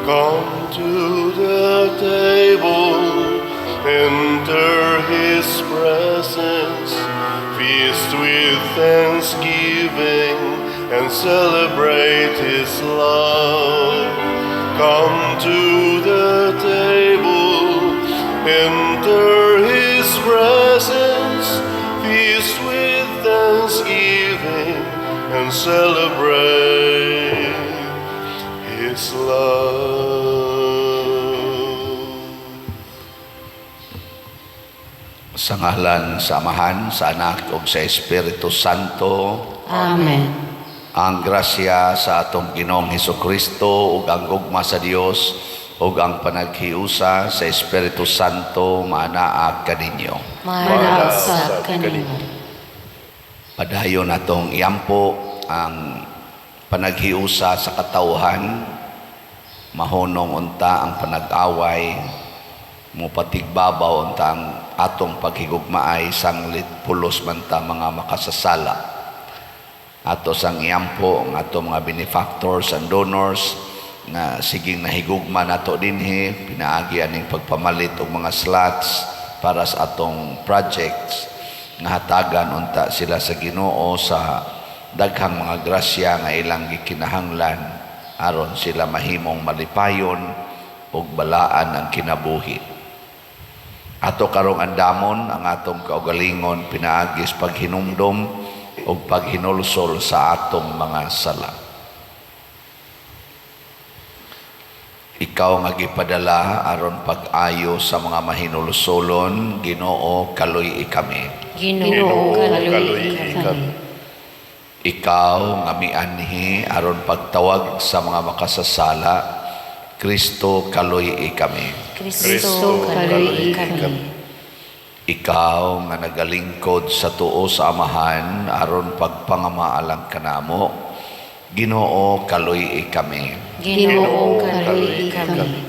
Come to the table, enter His presence, feast with thanksgiving, and celebrate His love. Come to the table, enter His presence, feast with thanksgiving, and celebrate His love. Sa ngalan sa Amahan, sa Anak, ug sa Espiritu Santo. Amen. Ang grasya sa atong Ginoong Hesukristo ug ang gugma sa Dios ug ang panaghiusa sa Espiritu Santo maanaa kaninyo. Manaog sa kanimo. Padayon natong iampo ang panaghiusa sa katawhan, mahunong unta ang panag-away, mupatigbabaw unta ang atong paghigugmaay sanglit pulos man ta mga makasasala. Ato sang iampo ang atong mga benefactors and donors na siging nahigugma nato dinhi, pinaagi aning pagpamalit og mga slots para sa atong projects nga hatagan unta sila sa Ginoo sa daghang mga grasya nga ilang gikinahanglan aron sila mahimong malipayon ug balaan ang kinabuhi. Ato karong andamon ang atong kaugalingon pinaagis paghinumdom ug paghinulsol sa atong mga sala. Ikaw nga gipadala aron pag-ayo sa mga mahinulsolon, Ginoo kaluy kami. Ginoo kaluy kami. Ikaw nga mianhi aron pagtawag sa mga makasasala, Kristo kaluy kami. Kristo kaluy kami. Ikaw nga nagalingkod sa tuo sa Amahan aron pagpangamaalang kanamo, Ginoo kaluy kami. Ginoo kaluy kami.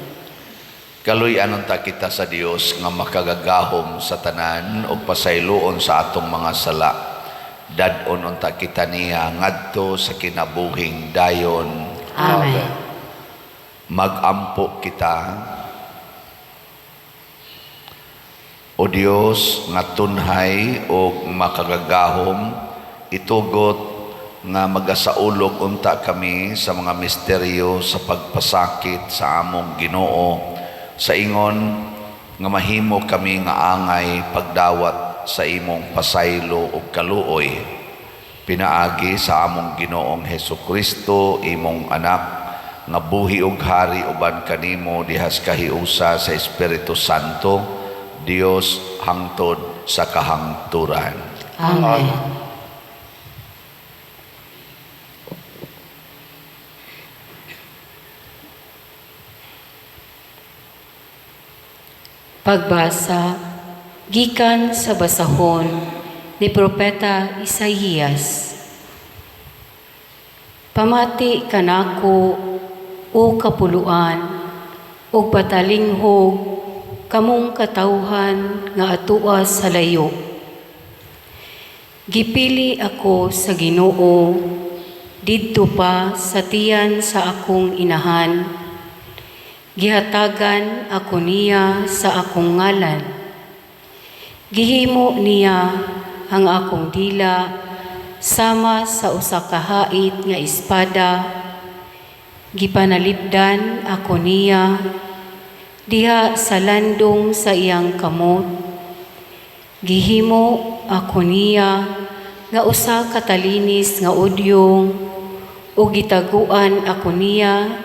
Kaluy anon ta kita sa Dios nga makagagahom sa tanan ug pasayloon sa atong mga sala. Dadon unta kita niya ngadto sa kinabuhing dayon. Amen. Magampo kita, o Dios nga tunhay o makagagahom, itugot nga magasaulog unta kami sa mga misteryo sa pagpasakit sa among Ginoo, sa ingon nga mahimo kami nga angay pagdawat sa imong pasaylo ug kaluoy. Pinaagi sa among Ginoong Hesukristo, imong anak, nga buhi ug hari uban kanimo dihas kahiusa sa Espiritu Santo, Dios hangtod sa kahangturan. Amen. Pagbasa gikan sa basahon ni Propeta Isaías. Pamati kanako o kapuluan o patalinghog kamong katawhan nga atua sa layo. Gipili ako sa Ginoo didto pa sa tiyan sa akong inahan. Gihatagan ako niya sa akong ngalan. Gihimo niya ang akong dila sama sa usa ka hait nga espada. Gipanalipdan ako niya diha sa landong sa iyang kamot. Gihimo ako niya nga usa ka talinis nga udyong o gitaguan ako niya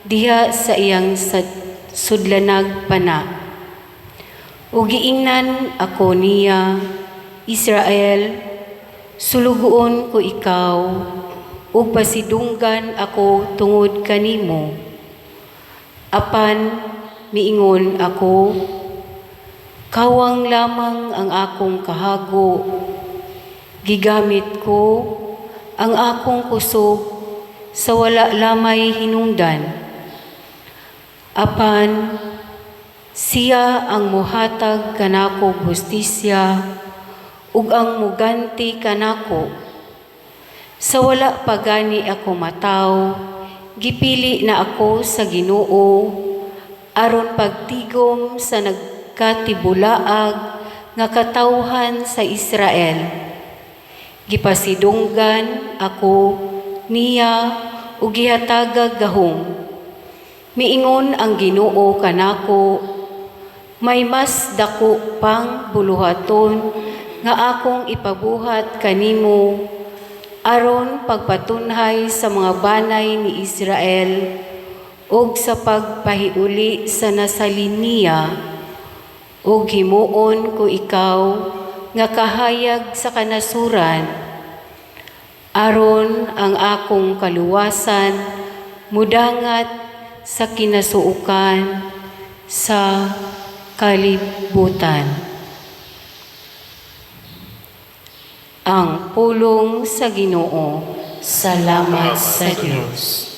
diha sa iyang sudlanag pana. O giingnan ako niya, Israel, sulugoon ko ikaw, o pasidunggan ako tungod kanimo. Apan miingon ako, kawang lamang ang akong kahago, gigamit ko ang akong kusog sa wala lamay hinungdan. Apan siya ang muhatag kanako hustisya ug ang muganti kanako. Sa wala pagani ako mataw, Gipili na ako sa Ginoo aron pagtigom sa nagkatibulaag nga katawhan sa Israel. Gipasidunggan ako niya ug gihatagag gahom. Miingon ang Ginoo kanako, may mas dako pang buluhaton nga akong ipabuhat kanimo aron pagpatunhay sa mga banay ni Israel ug sa pagpahiuli sa nasalin niya, ug himuon ko ikaw nga kahayag sa kanasuran aron ang akong kaluwasan mudangat sa kinasuukan sa kalibutan. Ang pulong sa Ginoo. Salamat sa Diyos.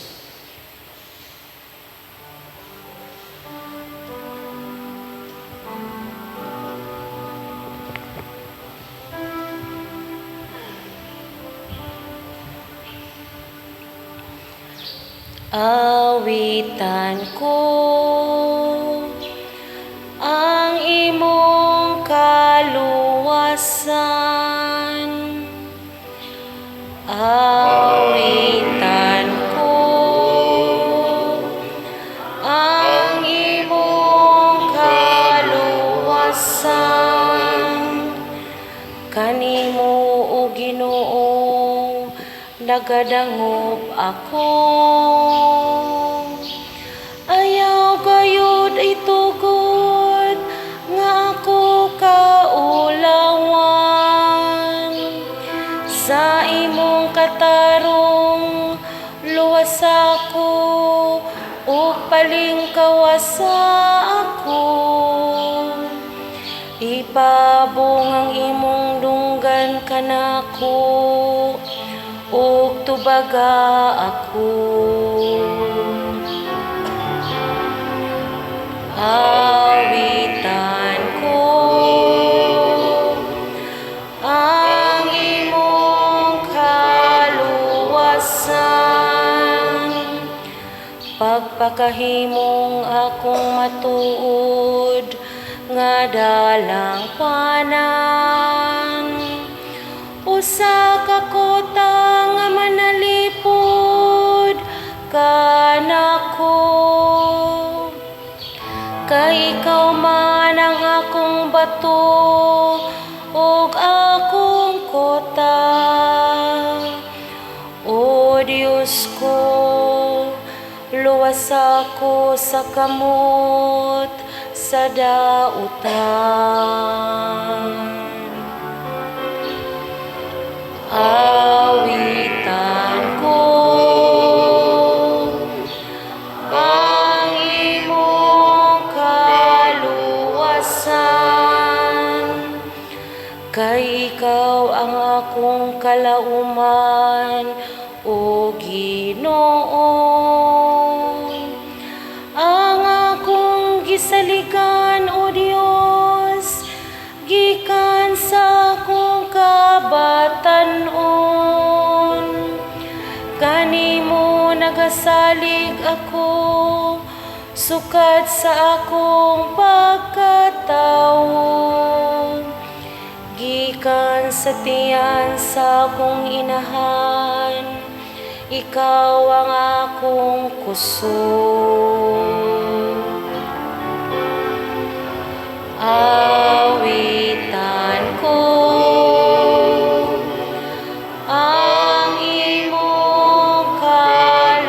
Awitan ko ang imong kaluwasan. Awitan ko ang imong kaluwasan. Kanimo o Ginoo nagadangop ako. Ayaw gayud itugod nga ako kaulawan. Sa imong katarong luwas ako ug palingkawasa ako. Ipabong ang imong dunggan kanako ug tubaga ako. Awitan ko ang imong kaluwasan. Pagpakahimong akong matuod nga dalang panan. Usa ka kota nga manalipod kanako. Kay ikaw man ang akong bato ug akong kota. O Diyos ko, luwas ako sa kamot sa dautan. Awitan ko ang imong kaluwasan. Kay ikaw ang akong kalauman, o Ginoo. Ang akong gisaligan, o Dios, gikan sa akong kabatanon. Kanimo nagasalig ako, sukad sa akong pagkatawo. Gikan sa tiyan sa akong inahan, ikaw ang akong kusog. Awitan ko ang imong kaluwasan.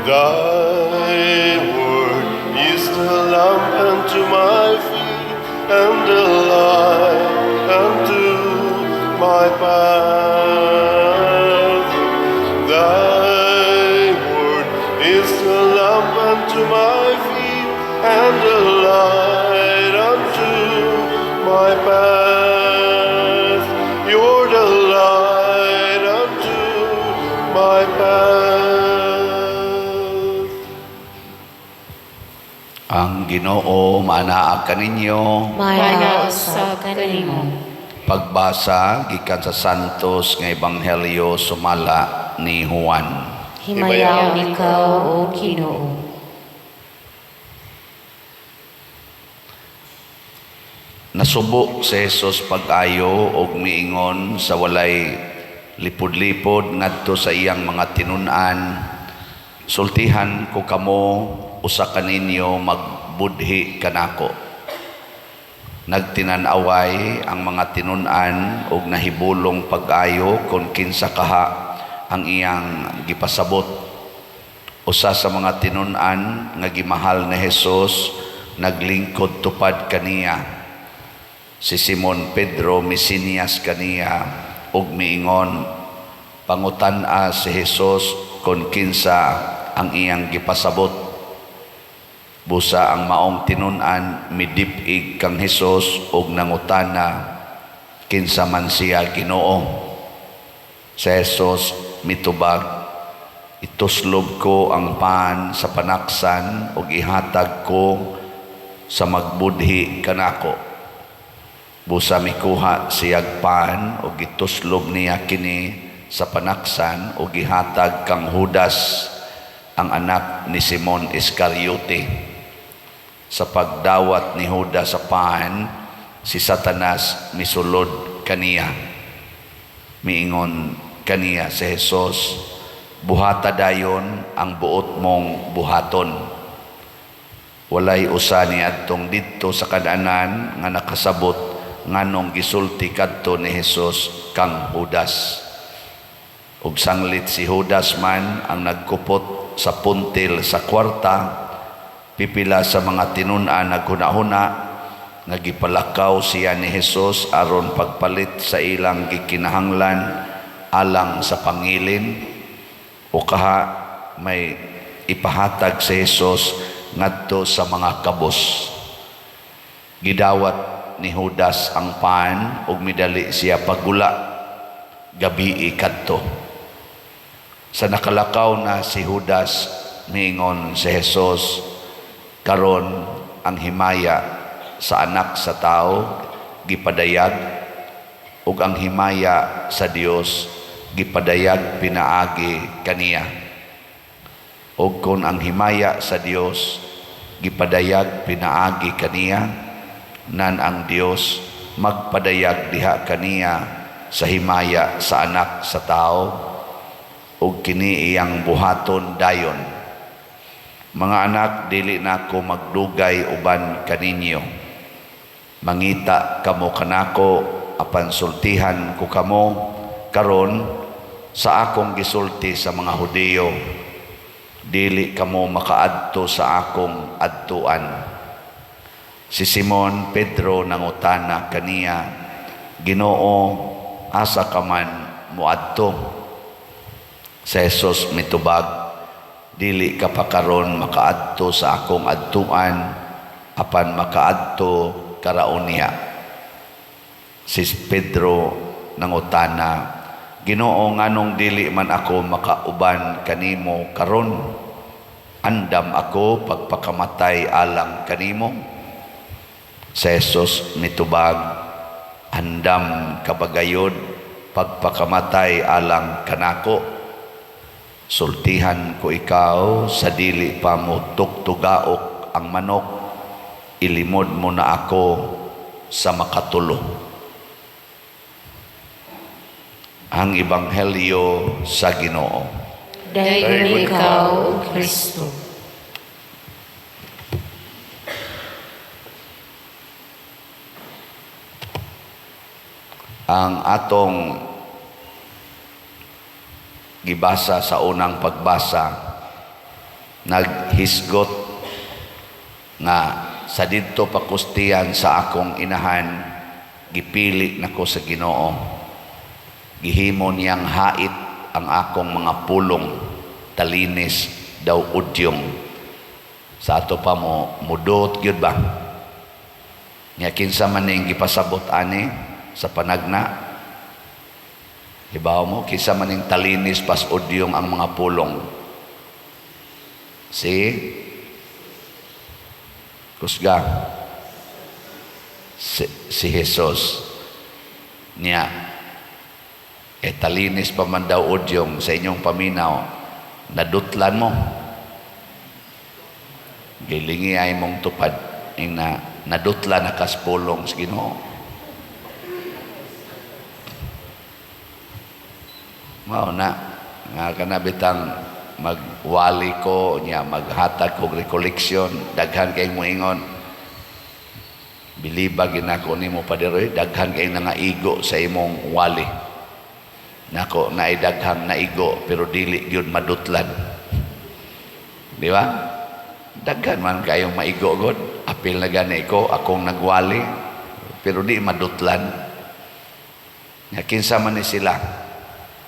Thy word is the lamp unto my feet and the light unto my path. Thy word is the lamp unto my feet and the light unto my path. You're the light unto my path. Ginoo, manaag kaninyo. Mana usab kanimo. Pagbasa gikan sa Santos nga Ebanghelyo sumala ni Juan. Himayaw ikaw o Ginoo. Nasubo si Jesus pag-ayo og miingon sa walay lipod-lipod ngadto sa iyang mga tinun-an. Sultihan ko kamo, usa kaninyo magbudhi kanako. Nagtinan-away ang mga tinun-an og nahibulong pag-ayo kung kinsa kaha ang iyang gipasabot. Usa sa mga tinun-an nga gimahal ni Jesus naglingkod tupad kaniya. Si Simon Pedro misinias kaniya ug miingon, pangutan-a si Jesus kung kinsa ang iyang gipasabot. Busa ang maong tinun-an midip-ig kang Jesus ug nangutana kinsa man siya Ginoo. Si Jesus mitubag, ituslob ko ang paan sa panaksan ug ihatag ko sa magbudhi kanako. Busa mikuha siyag paan ug gituslob niya kini sa panaksan ug gihatag kang Judas, ang anak ni Simon Iscariote. Sa pagdawat ni Judas sa paan, si Satanas misulod kaniya. Miingon kaniya si Jesus, buhata dayon ang buot mong buhaton. Walay usa niadtong didto sa kananan nga nakasabot nganong gisulti kadto ni Jesus kang Judas. Ug sanglit si Judas man ang nagkupot sa puntil sa kwarta, pipila sa mga tinun-an naghuna-huna nga gipalakaw siya ni Jesus aron pagpalit sa ilang gikinahanglan alang sa pangilin, o kaha may ipahatag si Jesus ngadto sa mga kabos. Gidawat ni Judas ang paan ug midali siya paggula gabi kadto. Sa nakalakaw na si Judas, miingon si Jesus, karon ang himaya sa anak sa tao gipadayag ug ang himaya sa Dios gipadayag pinaagi kaniya. Ug kun ang himaya sa Dios gipadayag pinaagi kaniya, nan ang Dios magpadayag diha kaniya sa himaya sa anak sa tao ug kini iyang buhaton dayon. Mga anak, dili nako magdugay uban kaninyo. Mangita kamo kanako apan sultihan ko kamo karon sa akong gisulti sa mga Hudiyo. Dili kamo makaadto sa akong adtuan. Si Simon Pedro nangutana kaniya, Ginoo, asa ka man muadto? Si Jesus mitubag, dili ka pa karon makaadto sa akong adtuan, apan makaadto karaon niya. Si Pedro nangutana, Ginoo, nganong dili man ako makauban kanimo karon? Andam ako pagpakamatay alang kanimo? Si Jesus mitubag, andam kabagayod pagpakamatay alang kanako. Sultihan ko ikaw sa dili pa mo tuktugaok ang manok, ilimod mo na ako sa makatulo. Ang Ebanghelyo sa Ginoo. Dayon ikaw, Kristo. Ang atong gibasa sa unang pagbasa, naghisgot nga sa didto pakustiyan sa akong inahan, gipili nako sa Ginoo. Gihimo niyang hait ang akong mga pulong, talinis daw udyong. Sa ato pa mo mudot gyud ba? Nya kinsa man ning gipasabot ani sa panagna? Hibaw mo, kisa maning talinis pas udyong ang mga pulong. Kusga si Jesus niya talinis pa man daw odyong sa inyong paminaw, nadutlan mo, gilingi ay mong tupad na nadutlan na kaspulong sa Ginoo. Mao na nga kanabitang magwali ko niya, maghatag kog recollection, daghan kay moingon, biliba ginako nimo padiroy, daghan kay nangaigo sa imong wali. Nako naay daghang naigo pero dili gyud madutlan. Di ba? Daghan man kayong maigo god, apil na gani ko akong nagwali pero di madutlan. Nya kinsa man ni sila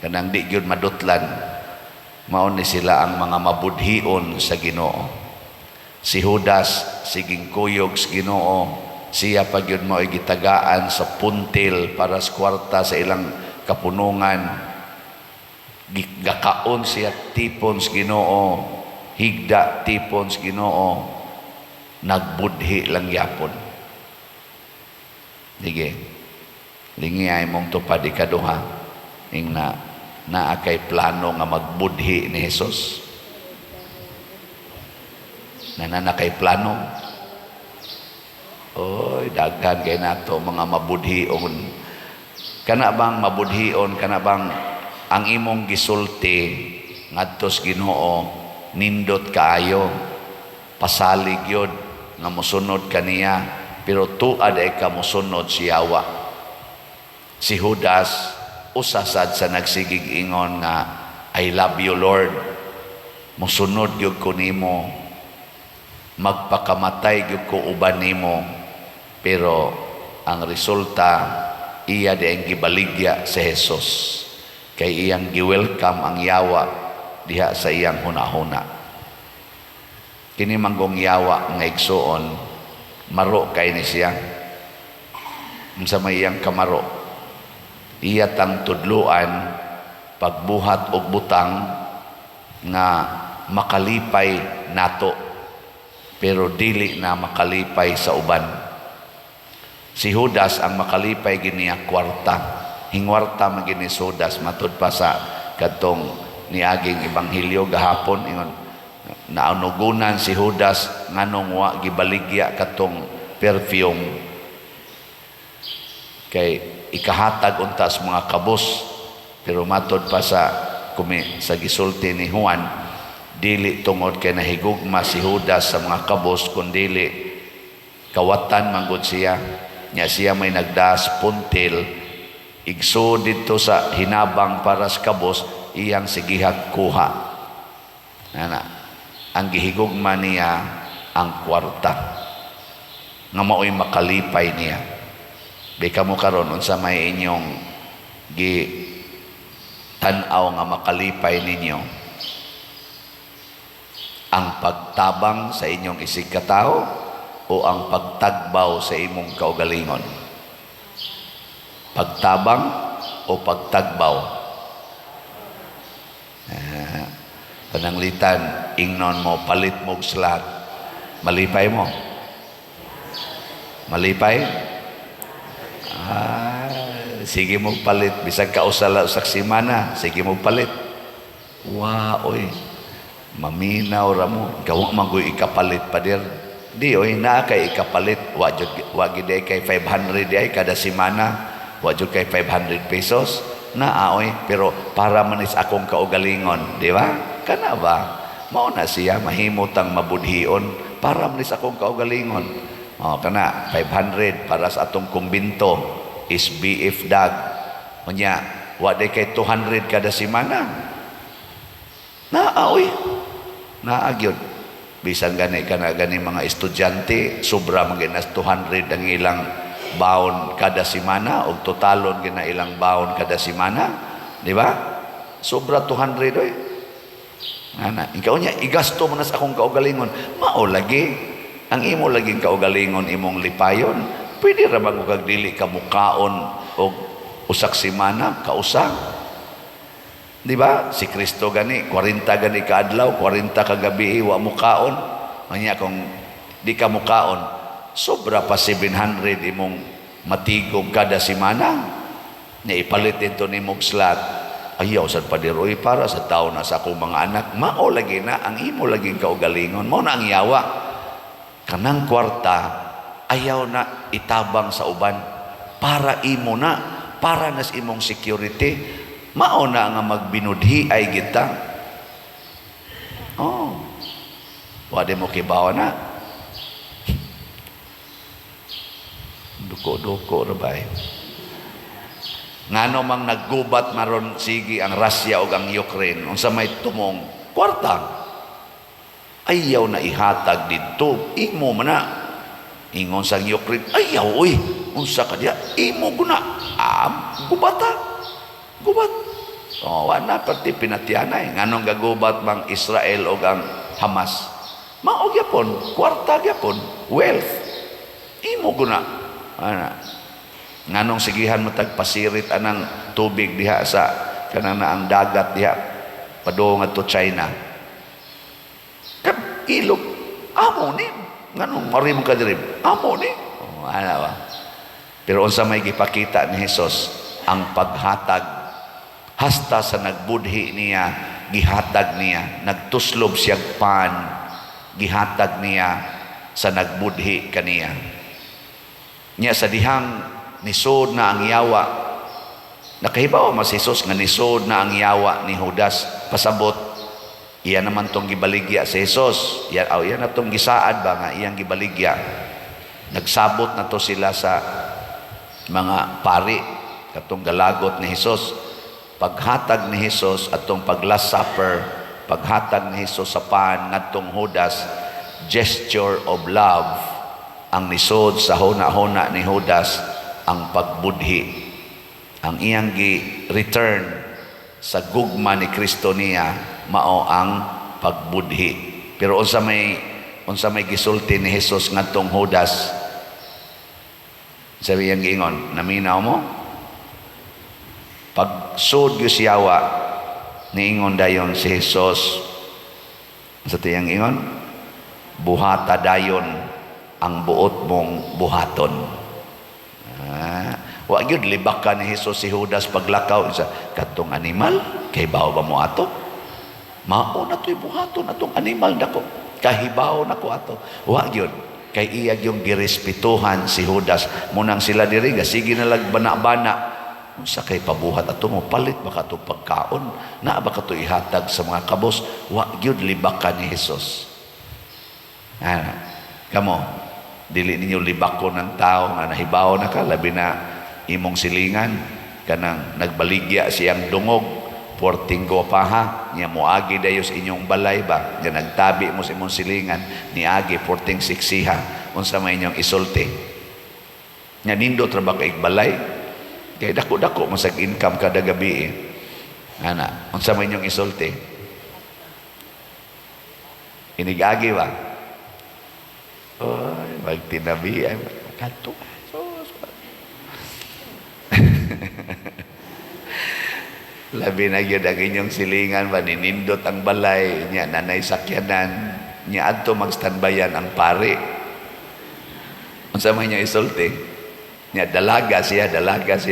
kanang di gyud madutlan, mao ni sila ang mga mabudhion sa Ginoo. Si Judas siging kuyog sa Ginoo, siya pa gyud mao gitagaan sa puntil para sa kwarta sa ilang kapunungan. Gakaon siya tipon sa Ginoo, higda tipon sa Ginoo, nagbudhi lang yapon. Sige, lingi ay mong tupad ikaduha ing na kay plano nga magbudhi ni Jesus. Na kay plano. Oy, daghan kay nato mga mabudhion. Kana bang mabudhion, kana bang ang imong gisulti ngadto sa Ginoo nindot kaayo, pasalig yun nga mosunod kaniya, pero tuad ay ka mosunod si Yawa. Si Judas usasad sa nagsigig ingon nga I love you Lord, mosunod gyud ko nimo, magpakamatay gyud ko uban nimo, pero ang resulta iya diang gibaligya si Jesus kay iyang giwelcome ang Yawa diha sa iyang hunahuna. Kini manggong Yawa nga igsuon, maro kay ni siya. Unsa may iyang kamaro, iya tang tudluan pagbuhat og butang nga makalipay nato pero dili na makalipay sa uban. Si Judas ang makalipay giniya kwarta, hingwarta man gini Judas, matud pa sa kadtong niaging ebanghelyo gahapon, ingon naunugunan si Judas nganong wa gibaligya katong perfume kay ikahatag unta sa mga kabos, pero matud pa sa gisulti ni Juan, dili tungod kay nahigugma si Judas sa mga kabos, kundili kawatan manggod siya. Nya siya may nagdaas puntil, igso dito sa hinabang para sa kabos, iyang sigihag kuha. Ang gihigugma niya ang kwarta nga mao'y makalipay niya. Di ka mo karon unsa may inyong tan-aw nga makalipay ninyo, ang pagtabang sa inyong isig katao o ang pagtagbaw sa imong kaugalingon? Pagtabang o pagtagbaw? Pananglitan, ingnon mo, palit mo lahat. Malipay mo? Malipay? Sige mo palit. Bisag kausala usak simana, sige mo palit. Oy, maminaw ra mo. Gawa magoy ikapalit pa dir. Di oy, na kay ikapalit. Wagid ay kay 500 ay kada simana. Wagid kay 500 pesos. Oy, pero para manis akong kaugalingon, di ba? Kana ba? Mao na siya mahimutang mabudhion para manis akong kaugalingon. Kana 500 para sa atong kumbinto is BF dag. Unya, wa day kay 200 kada semana. Oy. Naagyod. Bisan gani mga estudyante, sobra maginas 200 ang ilang baon kada semana o totalon gina ilang baon kada semana, di ba? Sobra 200 oy. Ikaw niya igasto mo na sa akong kaugalingon. Mao lagi ang imo laging kaugalingon imong lipayon. Pwede ra ba kag dili ka mukaon og usak semana kausa? Di ba? Si Kristo gani 40 gani ka adlaw, 40 ka gabi wa mukaon. Anya kung di ka mukaon, sobra pa 700 imong matigog kada semana. Nya ipalit ito ni mong slot, ayaw sad padiroy para sa tao na sa akong mga anak. Mao lagi na ang imo lagi kaugalingon, mao na ang yawa. Kanang kwarta ayaw na itabang sa uban, para imo na, para nas imong security. Mao na nga magbinudhi ay kita. Oh, wala mo kibawa na. Duko-duko na ba? Ngano mang naggubat maron sige ang Russia o ang Ukraine, unsa may tumong kwarta, ayaw na ihatag dito, imo man na. Ingon sa Ukraine, ayaw, uy, unsa ka diya, imo guna, gubata, gubat. O, wala pati pinatianay. Nganong gagubat mang Israel o ang Hamas, maog yapon, kwarta yapon, wealth, imo guna. Nganong sigihan mo tagpasirit anang tubig diha sa kanang ang dagat diha padung to China. Kan ilog amo ni nganong marim ka diri amo ni. Oh, ana ba? Pero unsa may gipakita ni Hesus, ang paghatag hasta sa nagbudhi niya, gihatag niya, nagtuslob siyag pan, gihatag niya sa nagbudhi kaniya. Nya sa dihang nisod na ang yawa, nakahibaw mas Hesus nga nisod na ang yawa ni Judas, pasabot iya naman tong gibaligya si Hesus, iya na tong gisaad ba nga iyang gibaligya. Nagsabot na to sila sa mga pari katong galagot ni Hesus. Paghatag ni Hesus atong pag-last supper, paghatag ni Hesus sa pan ngadtong Judas, gesture of love. Ang nisod sa hona-hona ni Judas ang pagbudhi, ang iyang gi-return sa gugma ni Kristo niya, mao ang pagbudhi. Pero unsa may gisulti ni Hesus ngadtong Judas, sabi yang giingon, naminaw mo pag sud gyud siyawa niingon dayon si Hesus sa tiyang ingon, buhata dayon ang buot mong buhaton. Wa gyud libak ka ni Hesus si Judas paglakaw sa katong animal kay bawo ba mo ato, mao na to'y buhaton atong animal nako, kahibaw nako ato. Wa gyud kay iya yung girespetuhan si Judas. Munang sila diri ga sige na lag bana-bana, unsa kay pabuhat ato mo, palit ba ka to pagkaon, na ba ka to ihatag sa mga kabos. Wa gyud libak ka ni Hesus. Kamo dili ninyo libako ng tao nga nahibaw na ka, labi na imong silingan kanang nagbaligya siyang dungog porting gopaha niya moagi dayo sa inyong balay ba nga nagtabi mo sa imong silingan niagi porting siksiha, unsa may inyong isulti nya nindot ra ba kay balay kay dako-dako masag income kada gabi ana, unsa may inyong isulti, inigagi ba? Oy, magtinabi ay kanto. Labi na gyud ang inyong silingan ba ninindot ang balay nya nanay sakyanan nya adto magstandbayan ang pari. Unsa man niya isulti? Nya dalaga siya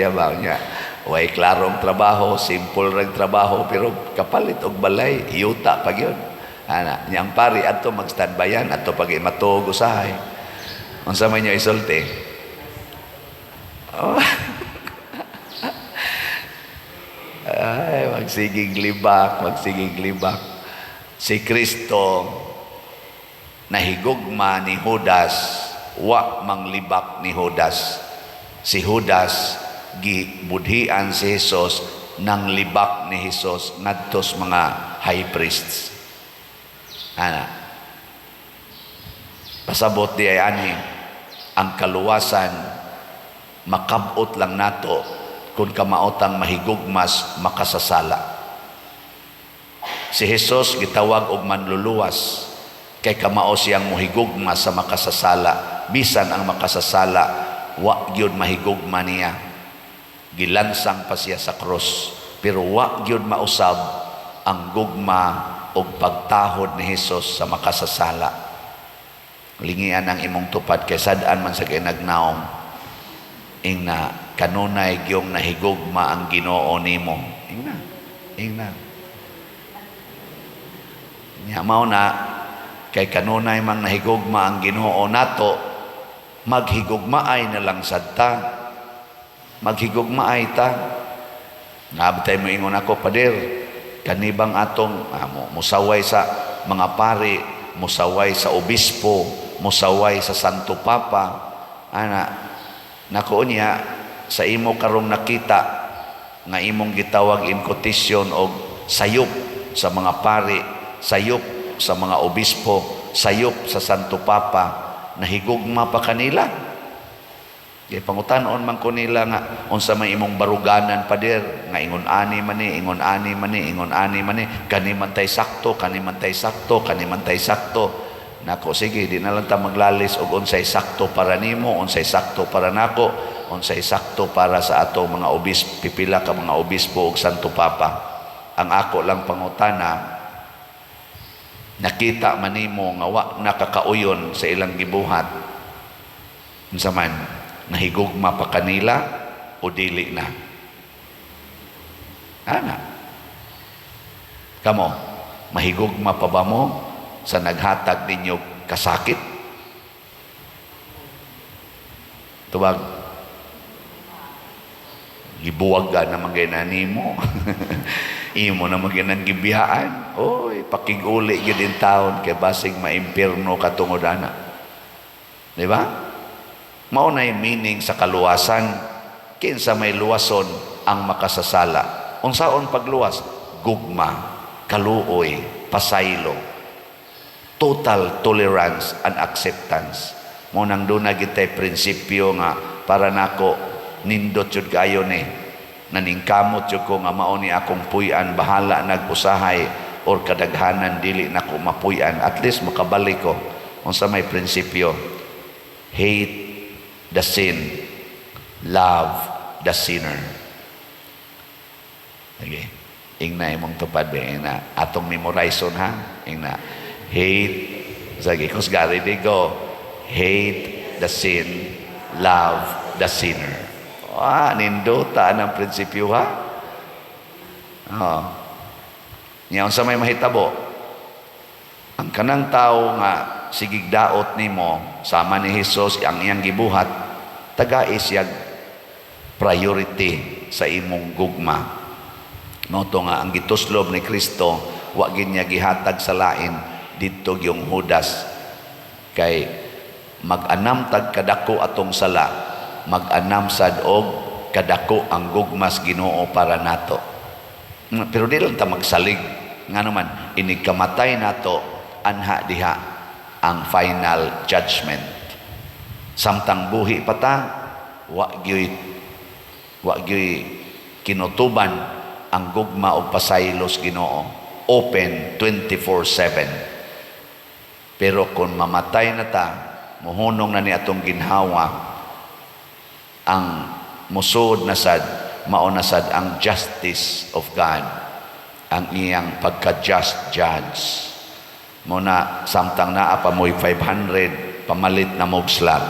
ba nya. Way klarong trabaho, simple rag trabaho pero kapalit og balay, yuta pa gyud. Ana, niyang pari adto magstandbayan adto pag matug usahay. Unsa man niya isulti? Oh. Ay, magsigig libak. Si Kristo nahigugma ni Judas, wa manglibak ni Judas. Si Judas gibudhian si Hesus nang libak ni Hesus ngadtos mga high priests. Ana, pasabot di ay ani ang kaluwasan makabot lang nato kung kamaotang mahigugmas makasasala. Si Hesus gitawag og manluluwas kay kamao siyang mohigugmas sa makasasala, bisan ang makasasala wa gyud mahigugma niya, gilansang pa siya sa krus, pero wa gyud mausab ang gugma og pagtahod ni Hesus sa makasasala. lingian ang imong tupad kay sad-an man sa kinagnaong ingna kanunay gyung nahigugma ang Ginoo nimo. Ingna nya mao na kay kanunay mang nahigugma ang Ginoo nato, maghigugmaay na lang sad ta. Maghigugmaay ta. Ngabtay mo ingon ako, Pader, kanibang atong musaway sa mga pari, musaway sa obispo, musaway sa Santo Papa, nako niya sa imo karong nakita nga imong gitawag in quotation og sayop sa mga pari, sayop sa mga obispo, sayop sa Santo Papa, nahigugma pa kanila. Kaya pangutanon man ko nila nga unsa may imong baruganan, Pader, nga ingon ani man ni, ingon ani man ni, ingon ani man ni, kani man tay sakto, kani man tay sakto, kani man tay sakto. Nako, sige, di na lang ta maglalis og unsay sakto para nimo, unsay sakto para nako, unsay sakto para sa ato mga obispo, pipila ka mga obispo ug Santo Papa. Ang ako lang pangutana, nakita man nimo nga wa nakakauyon sa ilang gibuhat, unsa man nahigugma pa kanila o dili na? Kamo, mahigugma pa ba mo sa naghatag ninyo kasakit? Tuwag, gibuwag ka naman ganani mo. Imo naman ganang gibiyaan. Oy, pakiguli yun din taon kay basig maimpirno katungudana. Di ba? Mao na yung meaning sa kaluwasan. Kinsa may luwason ang makasasala. Unsaon pagluwas? Gugma, kaluoy, pasaylo, total tolerance and acceptance. Mo nang doon na gitay prinsipyo nga para nako nindot yun kayo ni naningkamot yun ko nga mao ni akong puyan, bahala nag-usahay or kadaghanan dili nako mapuyan, at least makabalik ko. Unsa may prinsipyo? Hate the sin, love the sinner. Okay. Ingna imong tupad ba? Ingna atong memorizon ha. Ingna hate, sige, kusgari di go. Hate the sin, love the sinner. Nindota ng prinsipyo ha. Ngayon sa may mahitabo, ang kanang tao nga sigigdaot nimo sama ni Hesus ang iyang gibuhat, tagais yag priority sa imong gugma. Noto nga ang gituslob ni Kristo wa gid niya gihatag sa lain didto yung Judas, kay mag-anam tag kadako atong sala, mag-anam sad og kadako ang gugmas Ginoo para nato. Pero di lang ta magsalig nga naman inigkamatay nato anha diha ang final judgment. Samtang buhi pa ta, wa gyoy kinutuban ang gugma o pasaylos Ginoo. Open 24/7. Pero kung mamatay na ta, muhunong na ni atong ginhawa, ang musod na sad, maunasad ang justice of God, ang iyang pagka-just judge. Muna samtang naa pa mo'y 500 pamalit na mugslag,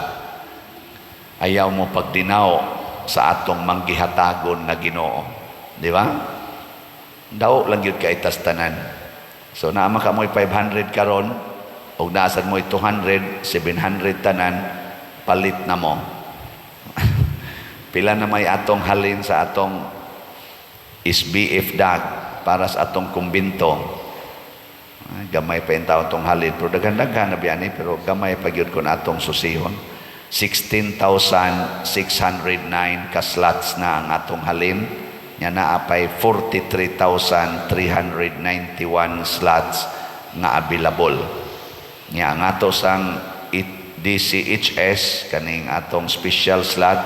ayaw mo pagdinaw sa atong manggihatagon na Ginoo, di ba? Daw lang yun kay tastanan. So naama ka mo'y 500 karon, o nasad mo'y 200, 700 tanan, palit na mo. Pila na may atong halin sa atong SBF DAG para sa atong kumbinto. Gamay pa yung tao itong halin, pero daghan-daghan na biyani, pero gamay pa yun kung atong susihon. 16,609 ka slots na ang atong halin. Nya naapay 43,391 slots nga available. Nya ang ato sang DCHS kaning atong special slot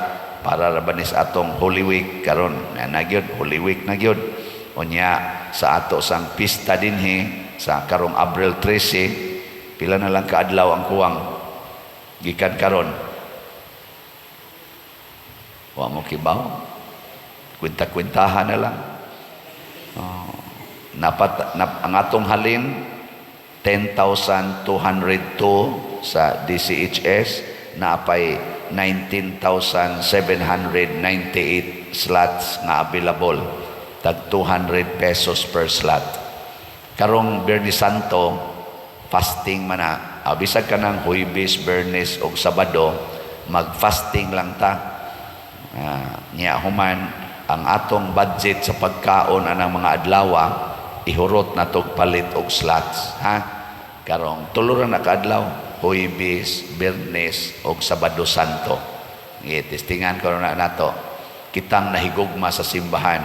para rabanis atong Holy Week karon na gyud, Holy Week na gyud. Unya sa ato sang pista dinhi sa karong Abril 13, pila na lang kaadlaw ang kuwang gikan karon. Wa mo kibaw, kwinta-kwintahan na lang. Ang atong halin 10,202 sa DCHS, naapay 19,798 slots nga available, tag 200 pesos per slot. Karong Biyernes Santo, fasting man na. Bisag ka ng Huwebes, Biyernes o Sabado, mag-fasting lang ta. Niya human, ang atong budget sa pagkaon anang mga adlawa, ihurot na tog palit og slots. Karong tuluran na kaadlaw, Huwebes, Biyernes o Sabado Santo. Testingan ko na nato. Kitang nahigugma sa simbahan,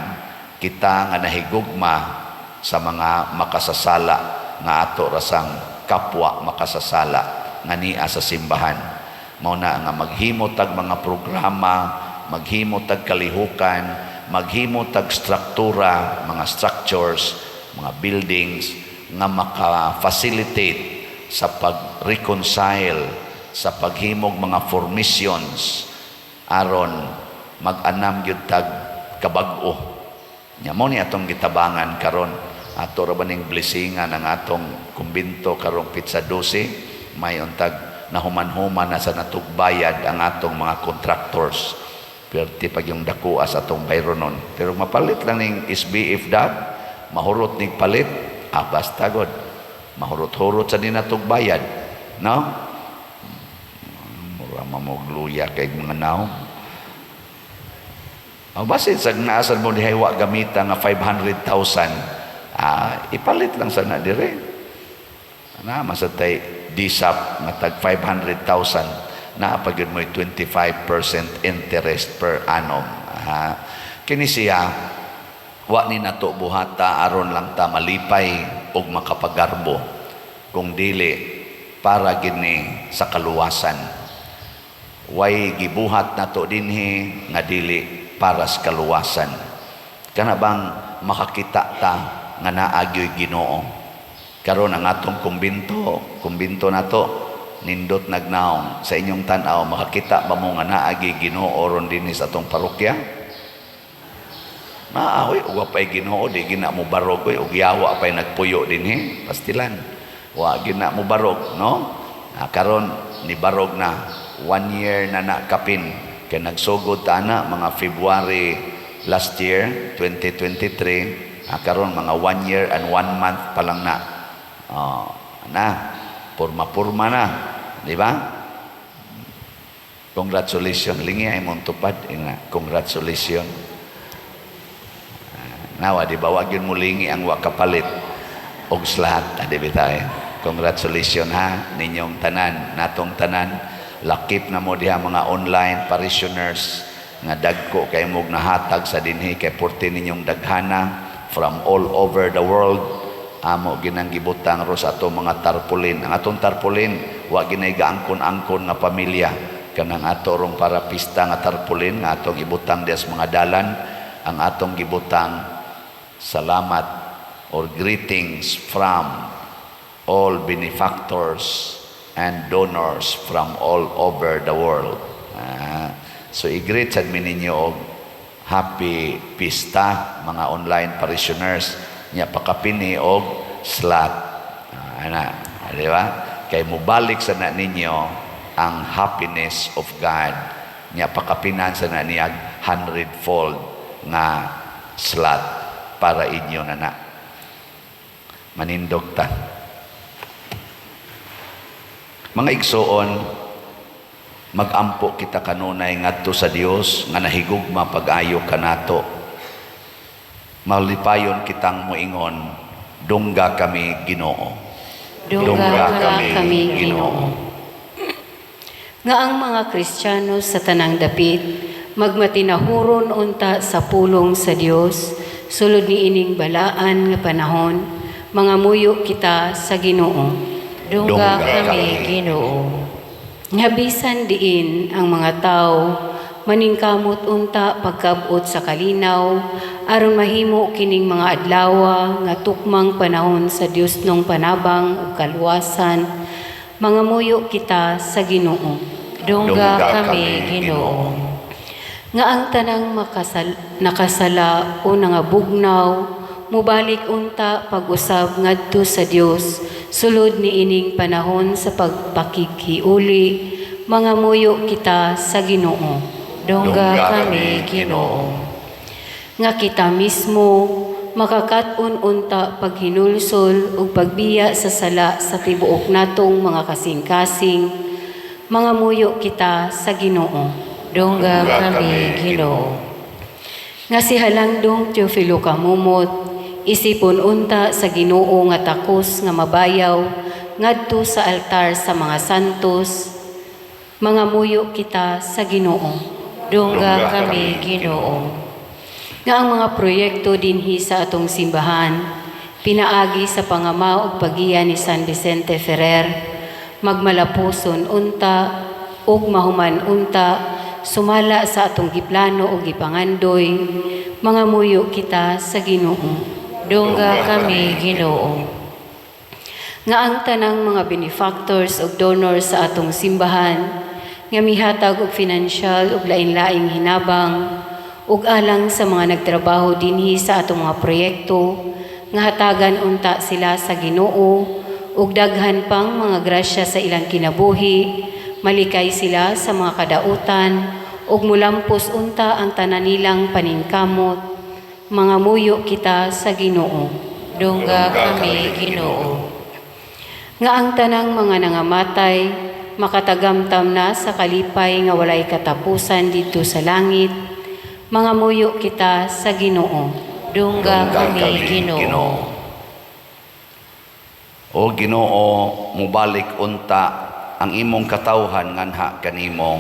kita nga nahigugma sa mga makasasala nga ato rasang kapwa makasasala nga niya sa simbahan. Mao na nga maghimo tag mga programa, maghimo tag kalihukan, maghimo tag struktura, mga structures, mga buildings nga maka-facilitate sa pag-reconcile, sa paghimog mga formations aron mag-anam gyud tag kabag-o. Nya mo ni atong gitabangan karon, ato ra baning blessingan ang atong kumbento karong Pitsa 12, may untag nahuman-human na sa natugbayad ang atong mga contractors. Perti pag yung dakuha sa atong bayronon. Pero mapalit lang ning SBF dad, mahurot ning palit, basta god. Mahurot-hurot sa dinatugbayad, no? Mura mamugluya kay mga naong. Basin sa naasan mo dihay wa gamita nga 500,000, ipalit lang sana dire. Masatay DSAP nga tag 500,000 na pagyud mo 25% interest per annum. Kini siya wa ni nato buhata aron lang ta malipay og makapagarbo, kung dili para gini sa kaluwasan. Way gibuhat nato dinhi nga dili para sa kaluwasan. Kana bang makakita ta nga naagyoy Ginoo. Karon ang atong kumbinto nato nindot nagnaong sa inyong tan-aw, makakita ba mo nga naagi Ginoo ron dinhi sa atong parokya? Maahoy ug pay Ginoo di gina mo barog ug yawa pay nagpuyo dinhi, pastilan. Wa gina mo barog, no? Karon ni barog na 1 year na nakapin. Kaya nagsugod ta na mga February last year, 2023, karon mga 1 year and 1 month pa lang na. Purma-purma na, di ba? Congratulations, lingi ay mong tupad, congratulations. Nawa, di ba, wag yun mo lingi ang wakapalit og slahat, di ba tayo? Congratulations ninyong tanan, natong tanan. Lakip na mo diha mga online parishioners nga dagko kay mog nahatag sa dinhi kay porti ninyong daghana from all over the world. Amo ginang gibutang ro sa atong mga tarpaulin. Ang atong tarpaulin wa ginay gaangkon-angkon nga pamilya, kanang ato rong para pista nga tarpaulin nga atong ibutang diha sa mga dalan. Ang atong gibutang salamat or greetings from all benefactors and donors from all over the world. So i-greet sad mi ninyo og happy pista mga online parishioners, nya pakapini og slot. Di ba? Kay mubalik sa na ninyo ang happiness of God. Nya pakapinan sa na niya 100-fold nga slot para inyo na. Manindog ta. Mga igsoon, magampo kita kanunay ngadto sa Dios nga nahigugma pag-ayo kanato. Malipayon kitang moingon, dungga kami Ginoo. Dungga kami Ginoo. Nga ang mga Kristiyano sa tanang dapit magmatinahuron unta sa pulong sa Dios sulod ni ining balaan nga panahon, mga muyo kita sa Ginoo. Dungga kami Ginoo. Nga bisan diin ang mga tao maningkamot unta pagkabot sa kalinaw aron mahimo kining mga adlawa nga tukmang panahon sa Dios nung panabang ug kaluwasan, mga muyo kita sa Ginoo. Dungga kami Ginoo. Nga ang tanang nakasala o nangabugnaw mubalik unta pag-usab ngadto sa Dios sulod ni ining panahon sa pagpakighiuli, mga muyo kita sa Ginoo. Dongga kami, Ginoo. Nga kita mismo makakat-on unta paghinulsol ug pagbiya sa sala sa tibuok natong mga kasing-kasing, mga muyo kita sa Ginoo. Dongga kami, Ginoo. Nga si Halandong Teofilo Kamumot, isipon unta sa Ginoo nga takos nga mabayaw ngadto sa altar sa mga santos, mga muyo kita sa Ginoo. Dongga kami, Ginoo. Nga ang mga proyekto dinhi sa atong simbahan, pinaagi sa pangama ug pagiya ni San Vicente Ferrer, magmalapuson unta ug mahuman unta, sumala sa atong giplano ug gipangandoy, mga muyo kita sa Ginoo. Dongga kami, Ginoo. Nga ang tanang mga benefactors ug donors sa atong simbahan, nga mihatag og financial ug lain-laing hinabang, ug alang sa mga nagtrabaho dinhi sa atong mga proyekto, nga hatagan unta sila sa Ginoo, ug daghan pang mga grasya sa ilang kinabuhi, malikay sila sa mga kadautan, ug mulampos unta ang tanan nilang paningkamot, mga muyo kita sa Ginoo. Dongga kami, Ginoo. Nga ang tanang mga nangamatay, makatagamtam na sa kalipay nga walay katapusan dito sa langit, mga muyo kita sa Ginoo. Dongga kami, Ginoo. O Ginoo, mubalik unta ang imong katawhan nganha kanimo.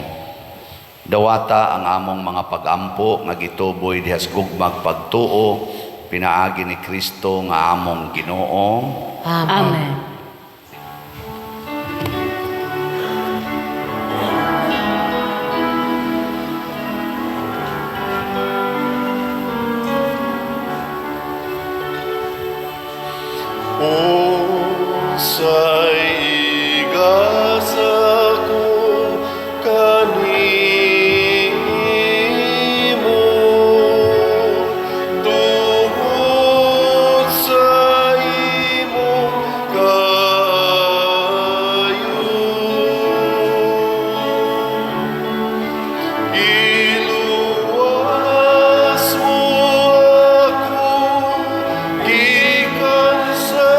Dawata ang among mga pag-ampo nga gituboy dihas gugmag pagtuo, pinaagi ni Kristo nga among Ginoo. Amen. Usay igasa ko kanimo, tungod sa imong kayo. Iluwas mo ako gikan sa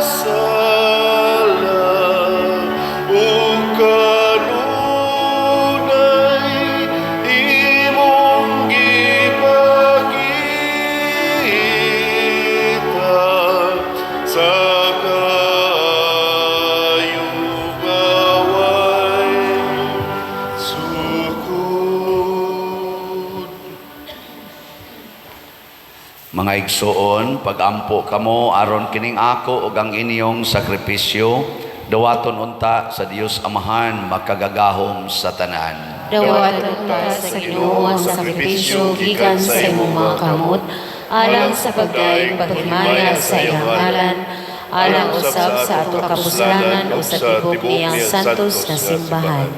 sala, ug kanunay imong gipakita sa kayugaway sukod. Mga igsoon, pagampo kamo aron kining ako ug ang inyong sakripisyo, dawaton unta sa Dios Amahan makagagahom sa tanan. Dawaton ta sa Ginoo ang sakripisyo gikan sa imong mga kamot, alang sa pagdaig paghimaya sa iyang ngalan, alang usab sa atong kapuslanan o sa tibok niyang santos nga simbahan.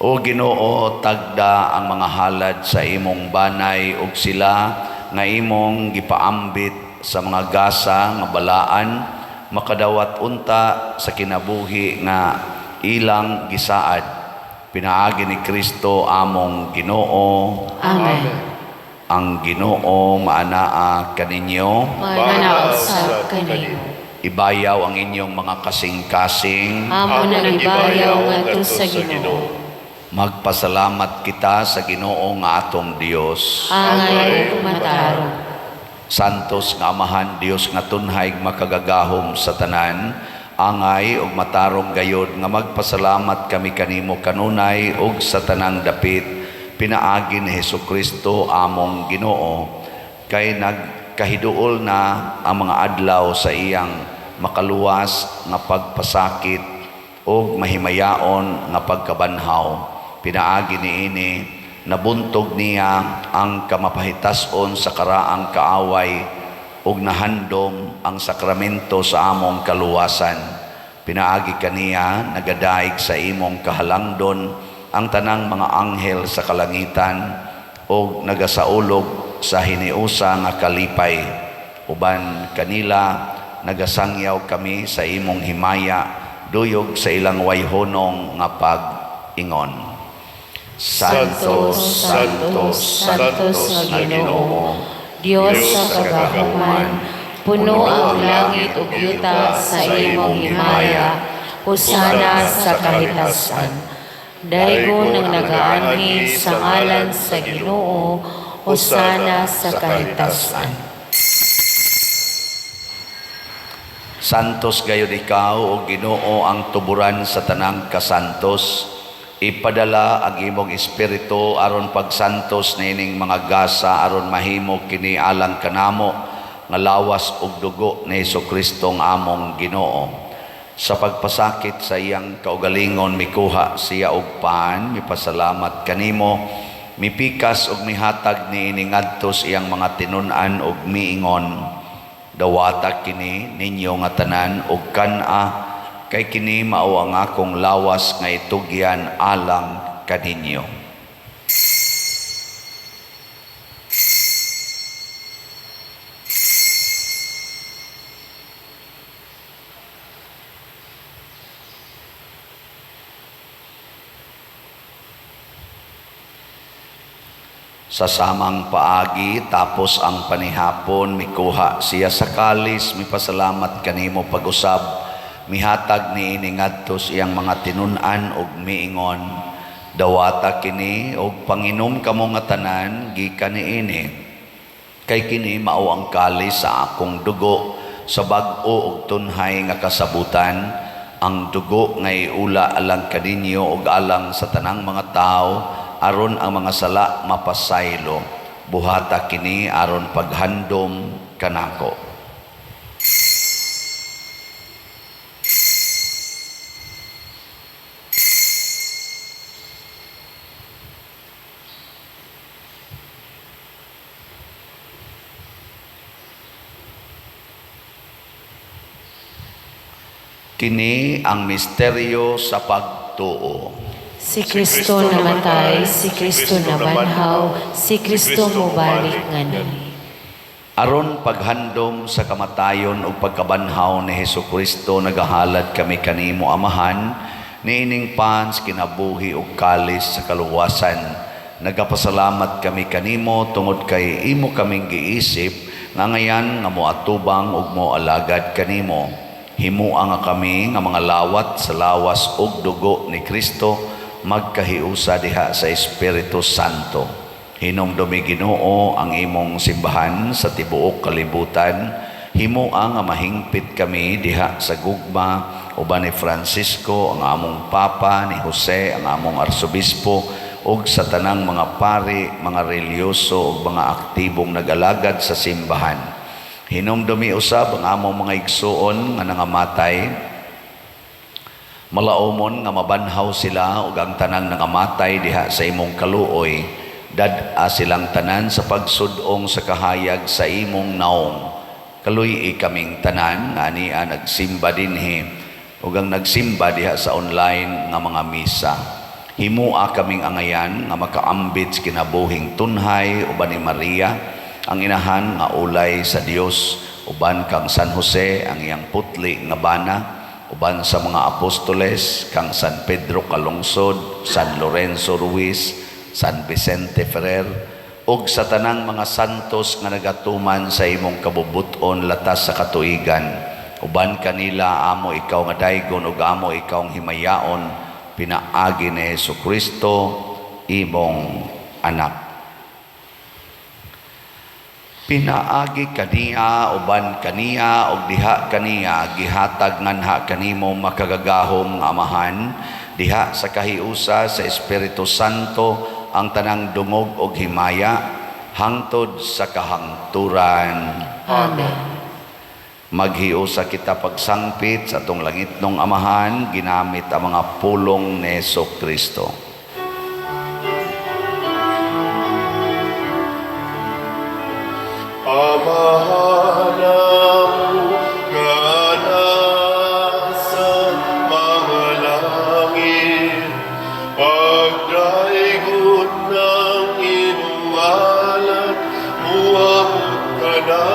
O Ginoo, tagda ang mga halad sa imong banay ug sila nga imong gipaambit sa mga gasa nga balaan, makadawat unta sa kinabuhi nga ilang gisaad. Pinaagi ni Kristo among Ginoo. Amen. Ang Ginoo maanaa kaninyo. Manausap kanimo. Ibayaw ang inyong mga kasing-kasing. Amo na ibayaw ngadto sa Ginoo. Magpasalamat kita sa Ginoo nga atong Dios. Angay ug matarong. Santos nga Amahan Dios nga tunhay makagagahom sa tanan, angay ug matarong gayod nga magpasalamat kami kanimo kanunay ug sa tanang dapit, pinaagi ni Hesukristo among Ginoo, kay nagkahiduol na ang mga adlaw sa iyang makaluwas nga pagpasakit ug mahimayaon nga pagkabanhaw. Pinaagi niini, nabuntog niya ang kamapahitason sa karaang kaaway ug nahandom ang sakramento sa among kaluwasan. Pinaagi kaniya, nagadaig sa imong kahalangdon ang tanang mga anghel sa kalangitan ug nagasaulog sa hiniusa nga kalipay. uban kanila nagasangyaw kami sa imong himaya duyog sa ilang wayhonong nga pag-ingon. Santos, Santos, Santos nga nga Ginoo, Dios sa kagahuman, puno ang langit ug yuta sa imong himaya, husana sa kahitasan. Daygon ang nagaanhi sa ngalan sa Ginoo, husana sa kahitasan. Santos gayud ikaw o Ginoo ang tuburan sa tanang kasantos. Ipadala ang imong espiritu aron pagsantos nining mga gasa aron mahimo kini alang kanamo nga lawas ug dugo ni Hesukristo nga among Ginoo. Sa pagpasakit sa iyang kaugalingon mikuha siya og paan, mipasalamat kanimo, mipikas ug mihatag niini ngadto sa iyang mga tinun-an ug miingon, dawata kini ninyo nga tanan ug kan-a kay kini mao ang akong lawas nga itugyan alang kaninyo. Sa samang paagi tapos ang panihapon mikuha siya sa kalis, mipasalamat kanimo pag-usab, mihatag niini ngadto iyang mga tinun-an ug miingon, dawata kini ug panginom kamo nga tanan gikan niini, kay kini mao ang kalis sa akong dugo sa bag-o ug tunhay nga kasabutan, ang dugo nga iula alang kaninyo ug alang sa tanang mga tao aron ang mga sala mapasaylo. Buhata kini aron paghandom kanako. Kini ang misteryo sa pagtuo. Si Kristo namatay, si Kristo nabanhaw, si Kristo mobalik ngani. Aron paghandom sa kamatayon ug pagkabanhaw ni Hesukristo nagahalad kami kanimo Amahan, niining pans kinabuhi ug kalis sa kaluwasan. Nagapasalamat kami kanimo tungod kay imo kaming giisip nga ngayan nga moatubang ug moalagad kanimo. Himuha nga kami nga mga lawat sa lawas ug dugo ni Kristo magkahiusa diha sa Espiritu Santo. Hinumdumi Ginoo ang imong simbahan sa tibuok kalibutan. Himuha nga mahingpit kami diha sa gugma uban ni Francisco ang among Papa, ni Jose ang among Arsobispo ug sa tanang mga pari, mga relyoso ug mga aktibong nag-alagad sa simbahan. Hinumdumi usab ang among mga igsuon nga nangamatay. Malaumon nga mabanhaw sila ug ang tanang nangamatay diha sa imong kaluoy, dad-a silang tanan sa pagsudong sa kahayag sa imong naong. Kaluy kaming tanan nga ania nagsimba dinhi ug ang nagsimba diha sa online nga mga misa. Himuha kaming angayan nga makaambit kinabuhing tunhay uban ni Maria, ang inahan nga ulay sa Dios, uban kang San Jose ang iyang putli nga bana, uban sa mga apostoles kang San Pedro Calungsod, San Lorenzo Ruiz, San Vicente Ferrer, ug sa tanang mga santos nga nagatuman sa imong kabubuton latas sa katuigan. Uban kanila amo ikaw nga daygon ug amo ikaw ang himayaon, pinaagi ni Hesukristo imong anak. Pinaagi kaniya uban kaniya ug diha kaniya gihatag nganha kanimo makagagahom nga Amahan, diha sa kahiusa sa Espiritu Santo ang tanang dungog ug himaya hangtod sa kahangturan. Amen. Maghiusa kita pagsangpit sa atong langitnong Amahan ginamit ang mga pulong ni Hesukristo. Amahanamu nga nasa mga langit, pagdaigod ng imong ngalan, muabot ka na,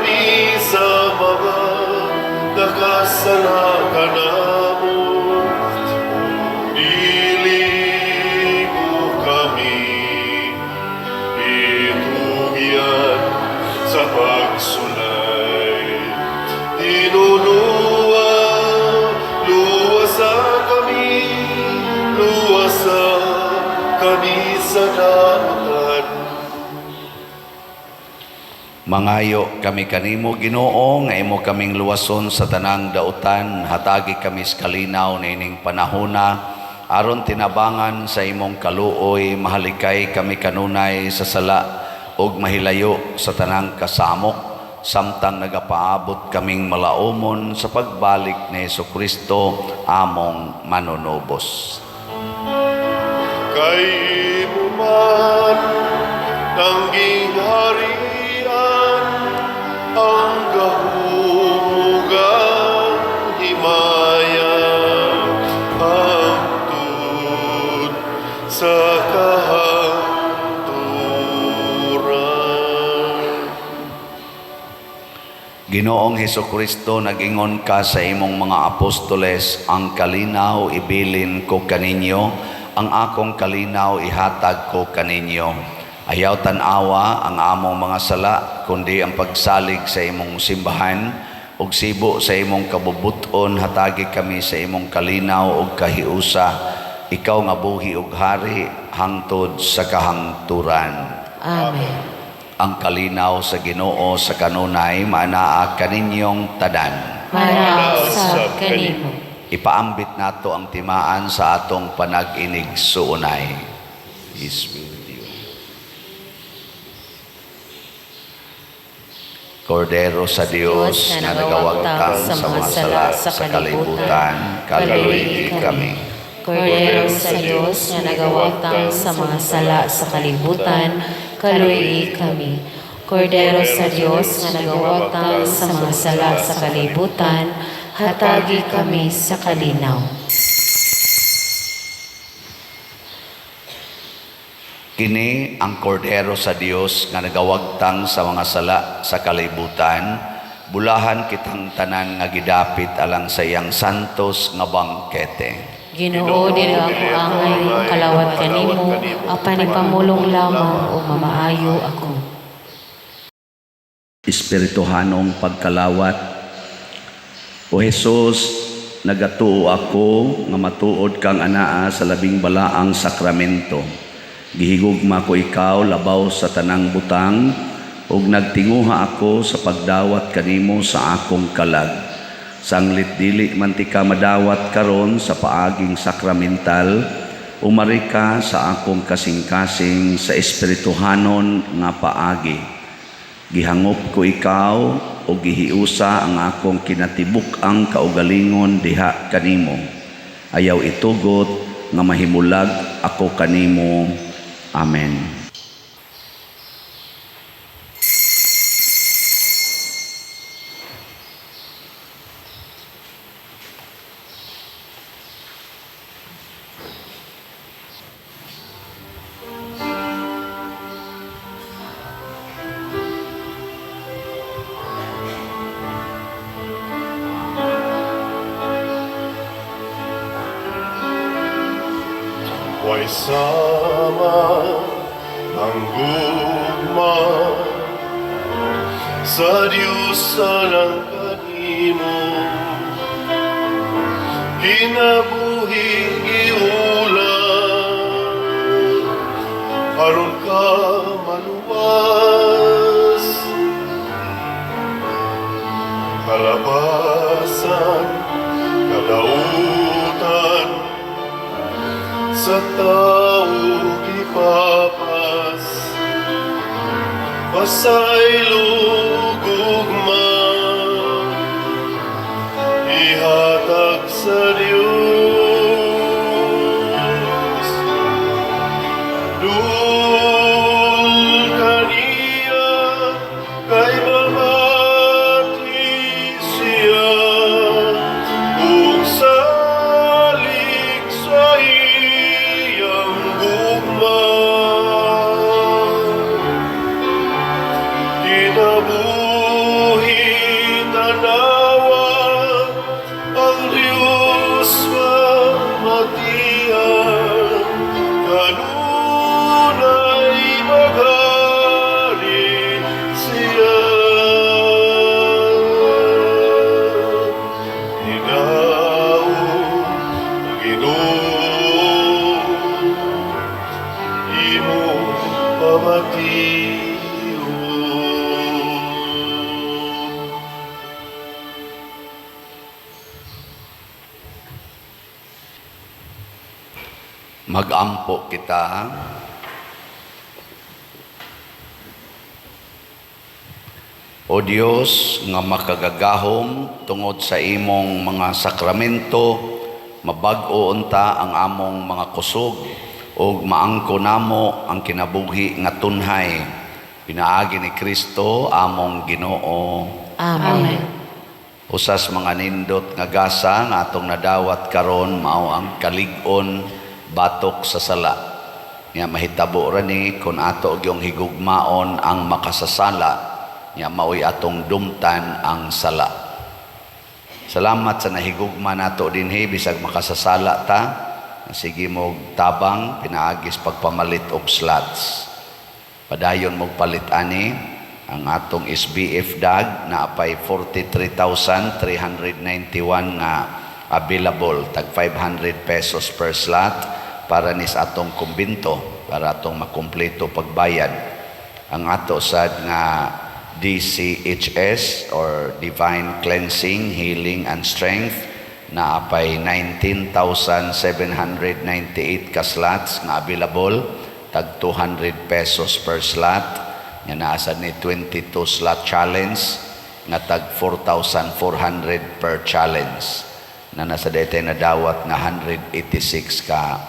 kami sa mga nakasalakan mo. Dili mo kami itugyan sa pagsulay. Inuluwa, luwasa kami sa dagat. Mangayo kami kanimo Ginoo nga imo kaming luwason sa tanang dautan, hatagi kami sa kalinaw na ining panahona aron tinabangan sa imong kaluoy, mahalikay kami kanunay sa sala ug mahilayo sa tanang kasamok, samtang nagapaabot kaming malaumon sa pagbalik ni Jesucristo among manunubos. Kay imo man tangging harian ang gahumugang himaya hangtod sa kahangturan. Ginoong Hesukristo, nagingon ka sa imong mga apostoles, ang kalinaw ibilin ko kaninyo, ang akong kalinaw ihatag ko kaninyo. Ayaw tanawa ang among mga sala, kundi ang pagsalig sa imong simbahan, ug sibo sa imong kabubuton, hatagi kami sa imong kalinaw ug kahiusa. Ikaw nga buhi ug hari, hangtod sa kahangturan. Amen. Ang kalinaw sa Ginoo sa kanunay, maanaa kaninyong tanan. Manausab kanimo. Ipaambit nato ang timaan sa atong panag-inig suunay. Peace be with you. Kordero sa Dios na nagawagtang sa mga sala sa kalibutan, kaluoy kami. Kordero sa Diyos na nagawagtang sa mga sala sa kalibutan, kaluoy kami. Kordero sa Diyos na nagawagtang sa mga sala sa kalibutan, hatagi kami sa kalinaw. Kini ang kordero sa Dios nga nagawagtang sa mga sala sa kalibutan, bulahan kitang tanan nga gidapit alang sa iyang santos nga bangkete. Ginoo dili ako angay kalawat kanimo, apan ipamulong lamang o mamaayo ako. Espirituhanong pagkalawat, O Jesus, nagatuo ako nga matuod kang anaa sa labing balaang sakramento. Gihigugma ko ikaw labaw sa tanang butang, ug nagtinguha ako sa pagdawat kanimo sa akong kalag. Sanglit dili man ti ka madawat karon sa paaging sakramental, umari ka sa akong kasing-kasing sa espirituhanon nga paagi. Gihangop ko ikaw o gihiusa ang akong kinatibuk ang kaugalingon diha kanimo. Ayaw itugot nga mahimulag ako kanimo. Amen. Way sama ang gugma sa Diyos ng kanimo, kinabuhing iulan aron ka maluwas, kalabasan kalautan sa tao ipapas, pasaylo gugma ihatag sa Diyos. Dul kaniya kay mamati siya, ug salig sa iyang gugma. Kinabuhi pamatiyo. Magampo kita. O Dios nga makagagahom tungod sa imong mga sakramento, mabag-o unta ang among mga kusog ug maangko namo ang kinabuhi nga tunhay. Pinaagi ni Kristo among Ginoo. Amen. Usas mga nindot nga gasa nga atong nadawat karon mao ang kalig-on batok sa sala. Nga mahitabo ra ni kun ato gyung higugmaon ang makasasala, nga maoy atong dumtan ang sala. Salamat sa nahigugma nato dinhi bisag makasasala ta. Sige mo tabang pinaagis pagpamalit og slots. Padayon mo palit ani ang atong SBF DAG na apay 43,391 nga available, tag 500 pesos per slot para nis atong kumbinto, para atong makumpleto pagbayad. Ang ato sad nga DCHS or Divine Cleansing, Healing and Strength na apay 19,798 ka slots nga available, tag 200 pesos per slot. Nga naasad ni 22 slot challenge nga tag 4,400 per challenge. Na nasa daytay na dawat nga 186 ka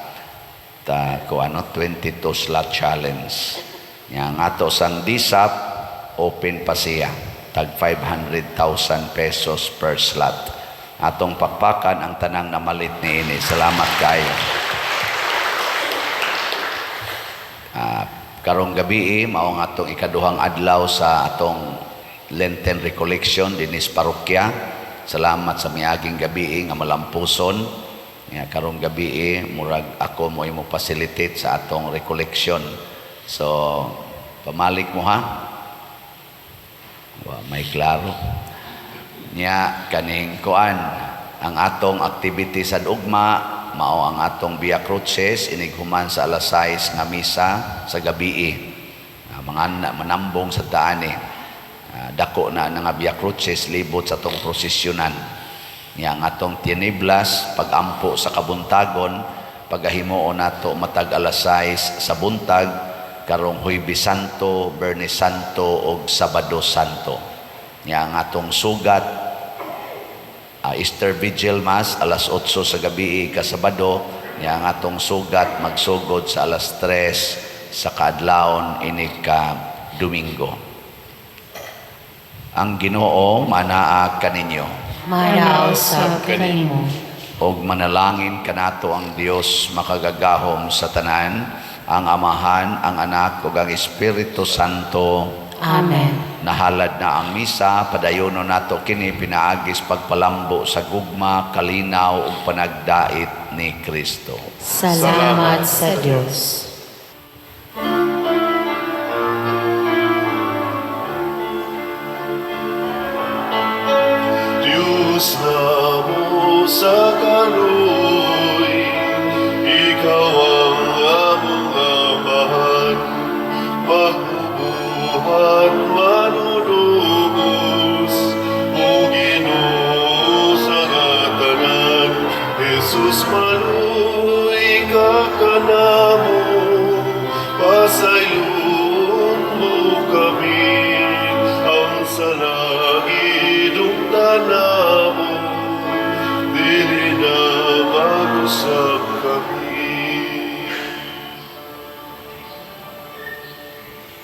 22 slot challenge. Nga ato sang DSAP open pa siya, tag 500,000 pesos per slot. Atong pakpakan ang tanang namalit ni ini. Salamat kayo. Karong gabi mao nga atong ikaduhang adlaw sa atong Lenten Recollection dinis parokya. Salamat sa miaging gabi nga malampuson. Nga karong gabi murag ako mo imo facilitate sa atong recollection. So pamalik mo ha. May klaro nya kaning kuan ang atong activity sa ugma mao ang atong Via Crucis inighuman sa alas 6 nga misa sa gabi. Mga manambong sa taani. Dako na nga Via Crucis libot sa atong prosesyonan. Nya ang atong tiniblas pagampo sa kabuntagon pagahimuon nato matag alas 6 sa buntag karong Huwebes Santo, Biyernes Santo ug Sabado Santo. Nya ang atong sugat Easter Vigil Mass alas 8 sa gabi ka Sabado. Nya ang atong sugat magsugod sa alas 3 sa kaadlawon inig ka Domingo. Ang Ginoo manaa kaninyo. Manausab kanimo. Og manalangin kanato ang Dios makagagahom sa tanan, ang Amahan, ang Anak ug ang Espiritu Santo. Amen. Nahalad na ang misa, padayonon nato kini pinaagis pagpalambo sa gugma, kalinaw ug panagdait ni Kristo. Salamat sa Diyos. Diyos namo sa kaluy, ikaw ang among amahan, pagbubuhat manunubos, o Ginoo sa tanan. Jesus maluy ka kanamo, pasayon mo kami ang sala.